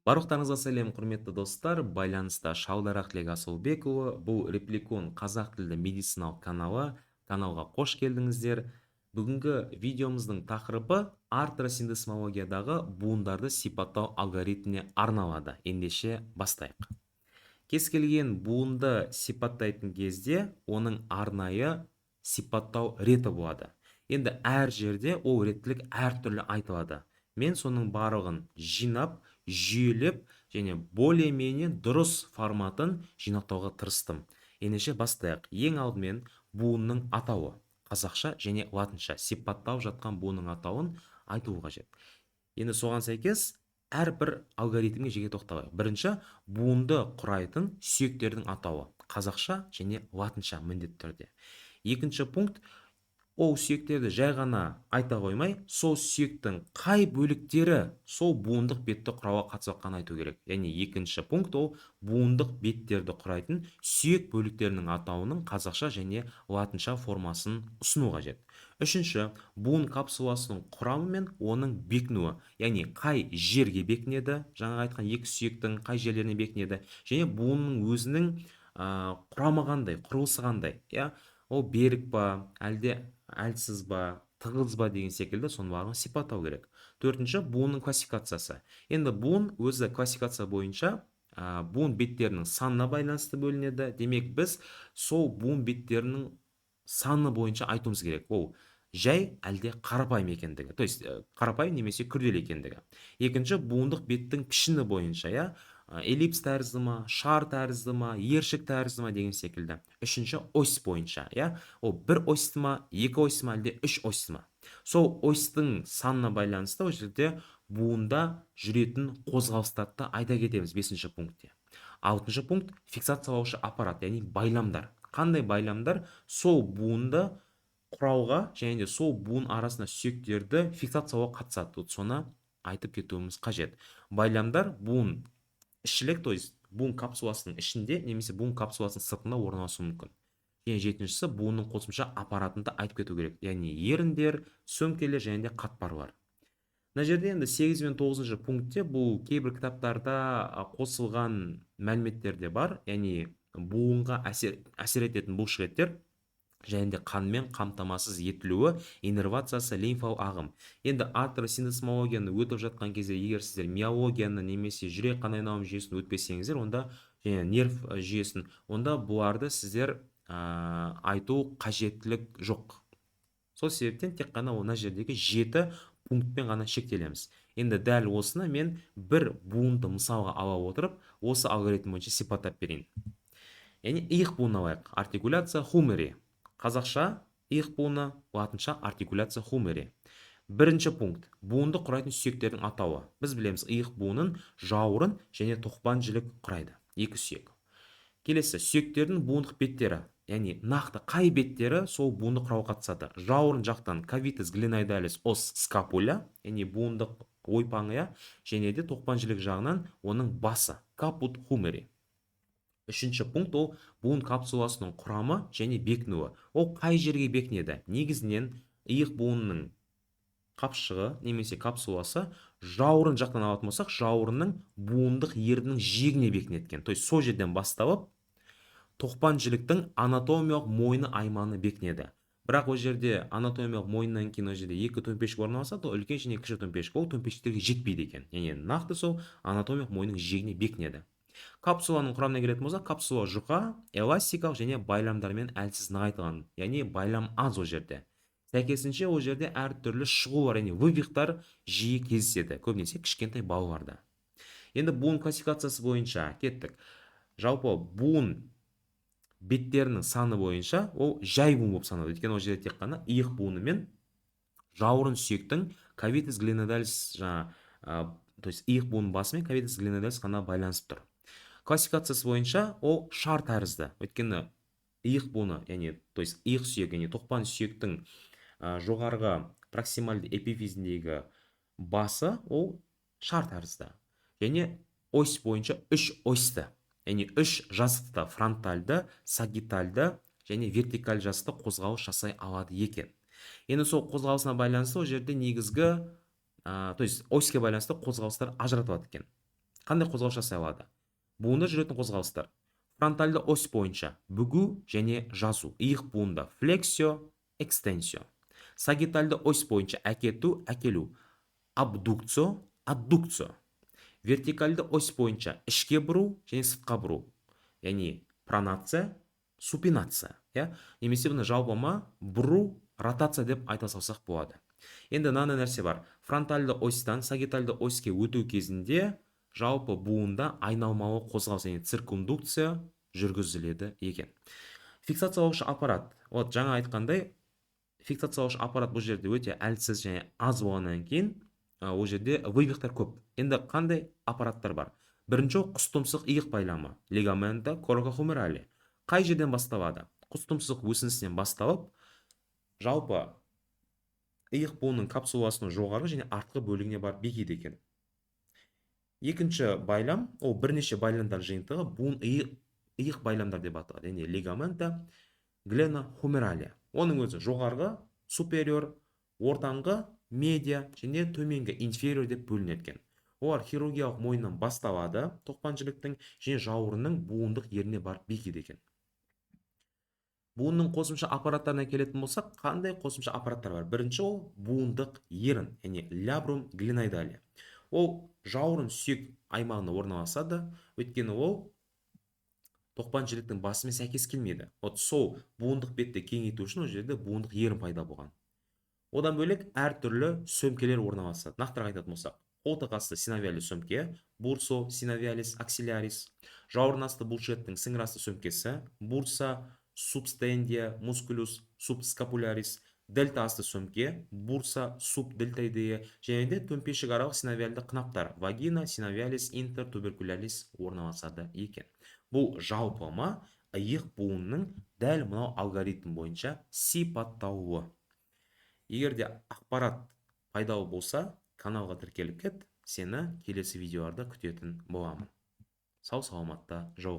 Барлықтарыңызға сәлем, құрметті достар. Байланыста Шаударақлек Асылбекұлы. Бұл Репликон қазақ тілді медициналық каналы. Каналға қош келдіңіздер. Бүгінгі видеомыздың тақырыбы артросиндесмологиядағы буындарды сипаттау алгоритміне арналады. Ендеше бастайық. Кез келген буынды сипаттайтын кезде оның арнайы сипаттау реті болады. Енді әр жерде ол реттілік әртүрлі айтылады. Мен соның барлығын жинап, жүйелеп және более-менее дұрыс форматын жинақтауға тырыстым. Ендеше бастайық. Ең алдымен буынның атауы. Қазақша және латынша сипатталып жатқан буынның атауын айту қажет. Енді соған сәйкес әрбір алгоритмге жеке тоқталайық. Бірінші, буынды құрайтын сүйектердің атауы. Қазақша және латынша міндетті түрде. Екінші пункт, ол сүйектерді жай ғана айта қоймай, сол сүйектің қай бөліктері сол буындық бетті құрауға қатысып жатқанын айту керек. Яғни екінші пункт, ол буындық беттерді құрайтын сүйек бөліктерінің атауының қазақша және латынша формасын ұсыну қажет. Үшінші, буын капсуласының құрамы мен оның бекінуі, яғни қай жерге бекінеді, жаңа айтқан екі сүйектің қай жерлеріне бекінеді, және буынның өзінің құрамы қандай, құрылысы қандай, ол берік па, әлде әлсіз ба, тығыз ба деген секілді соның барлығын сипаттау керек. Төртінші, буынның классификациясы. Енді буын өзі классификация бойынша буын беттерінің санына байланысты бөлінеді. Демек, біз сол буын беттерінің саны бойынша айтуымыз керек. Ол жай әлде қарапайым екендігі, то есть қарапайым немесе күрделі екендігі. Екінші, буындық беттің пішіні бойынша, эллипс тәрізді ма, шар тәрізді ма, ершік тәрізді ма деген секілді. Үшінші, ось бойынша, ол бір осьті ма, екі осьті ма, әлде үш осьті ма. Сол осьтің санына байланысты ол жерде буында жүретін қозғалыстарды айта кетеміз бесінші пунктте. Алтыншы пункт, фиксациялаушы аппарат, яғни байламдар. Қандай байламдар сол буынды құрауға және де сол буын арасында сүйектерді фиксациялауға қатысады. Соны айтып кетуіміз қажет. Байламдар буын ішілік, то есть буын капсуласының ішінде немесе буын капсуласының сыртында орналасуы мүмкін. Және жетіншісі, буынның қосымша аппаратында айтып кету керек, яғни еріндер, сөмкелер және де қатпарлар. Мына жерде енді 8 мен 9 пунктте бұл кейбір кітаптарда қосылған мәліметтер де бар, яғни буынға әсер ететін бұлшықеттер және де қанмен қамтамасыз етілуі, иннервациясы, лимфалық ағым. Енді артросиндесмологияны өтіп жатқан кезде, егер сіздер миологияны немесе жүрек қан айналым жүйесін өтпесеңіздер, онда және нерв жүйесін, онда бұларды сіздер айту қажеттілік жоқ. Сол себептен тек қана мына жердегі 7 пунктпен ғана шектелеміз. Енді дәл осыны мен бір буынды мысалға ала отырып, осы алгоритм бойынша сипаттап берейін. Яғни иық буынын алайық. Артикуляция хумери. Қазақша иық буыны, латынша артикуляция хумери. Бірінші пункт, буынды құрайтын сүйектердің атауы. Біз білеміз, иық буынын жауырын және тоқпан жілік құрайды. Екі сүйек. Келесі, сүйектердің буындық беттері, яғни нақты қай беттері сол буынды құрауға қатысады. Жауырын жақтан кавитус глиноидалис ос скапуля, яғни буындық ойпаңы, және де тоқпан жілік жағынан оның басы, капут хумери. Үшінші пункт, ол буын капсуласының құрамы және бекінуі. Ол қай жерге бекінеді? Негізінен иық буынының қапшығы немесе капсуласы жауырын жақтан алатын болсақ, жауырынның буындық ерінің жиегіне бекінеді. То есть сол жерден басталып, тоқпан жіліктің анатомиялық мойны аймағына бекінеді. Бірақ ол жерде анатомиялық мойыннан кейін ол жерде екі төмпешік орналасады, ол үлкен және кіші төмпешік, ол төмпешіктерге жетпейді екен. Яғни нақты сол анатомиялық мойынның жиегіне бекінеді. Капсуланың құрамына келетін болсақ, капсула жұқа, эластикалық және байламдармен әлсіз нығайтылған, яғни байлам аз ол жерде. Сәйкесінше ол жерде әртүрлі шығулар, яғни вывихтар жиі кездеседі, көбінесе кішкентай балаларда. Енді буын классификациясы бойынша кеттік. Жалпы буын беттерінің саны бойынша ол жай буын болып саналады. Өйткені ол жерде тек қана иық буыны мен жауырын сүйектің кавитус глиноидалис, то есть иық буынның басы мен кавитус глиноидалис ғана байланысып тұр. Классификациясы бойынша ол шар тәрізді. Өйткені иық буыны, яғни то есть иық сүйек, яғни тоқпан сүйектің жоғарғы проксимальды эпифизіндегі басы ол шар тәрізді. Және ось бойынша 3 осьті, яғни 3 жасықты, фронтальды, сагитальды және вертикаль жасықты қозғалыс жасай алады екен. Енді сол қозғалысына байланысты ол жерде негізгі, то есть оське байланысты қозғалыстар ажыратылады екен. қандай қозғалыс жасай алады? Буында жүретін қозғалыстар: фронтальды ось бойынша бүгу және жазу, иық буында флексио, экстенсио. Сагитальды ось бойынша әкету, әкелу, абдукцио, аддукцио. Вертикальды ось бойынша ішке бұру және сыртқа бұру, яғни пронация, супинация, немесе бұны жалпыма бұру, ротация деп айта салсақ болады. Енді мынандай нәрсе бар: фронтальды осьтан сагитальды оське өту кезінде жалпы буында айналмалы қозғалыс, яғни циркумдукция жүргізіледі екен. Фиксациялаушы аппарат. Вот жаңа айтқандай, фиксациялаушы аппарат бұл жерде өте әлсіз және аз болғаннан кейін, ол жерде вывихтар көп. Енді қандай аппараттар бар? Бірінші құстұмсық иық байламы, лигамента коракохумерали. Қай жерден басталады? Құстұмсық өсінісінен басталып, жалпы иық буынның капсуласының жоғарғы және артқы бөлігіне барып бекиді екен. Екінші байлам, ол бірнеше байламдар жиынтығы, буын иық байламдар деп аталады, яғни лигамента гленохумералия. Оның өзі жоғарғы супериор, ортаңғы медиа және төменгі инфериор деп бөлінеді екен. Олар хирургиялық мойыннан басталады, тоқпан жіліктің және жауырынның буындық еріне барып бекиді екен. Буынның қосымша аппараттарына келетін болсақ, қандай қосымша аппараттар бар? Бірінші ол буындық ерін, яғни лябрум глиноидалия. Ол жауырын сүйек аймағына орналасады, өйткені ол тоқпан жіліктің басымен сәйкес келмейді. Сол буындық бетті кеңейту үшін ол жерде буындық ерін пайда болған. Одан бөлек әртүрлі сөмкелер орналасады. Нақтырақ айтатын болсақ, қолтық асты синовиалис сөмке, бурсо синовиалис аксилярис, жауырын асты бұлшеттің сіңір асты сөмкесі, бурса субстендия мускулюс субскапулярис, дельта асты сөмке, бурса субдельтоидея, және де төмпешік аралық синовиальды қынаптар, вагина синовиалис интертуберкулярис орналасады екен. Бұл жалпыма иық буынның дәл мынау алгоритм бойынша сипатталуы. Егер де ақпарат пайдалы болса, каналға тіркеліп кет, сені келесі видеоларда күтетін боламын. Сау саламатта жолға.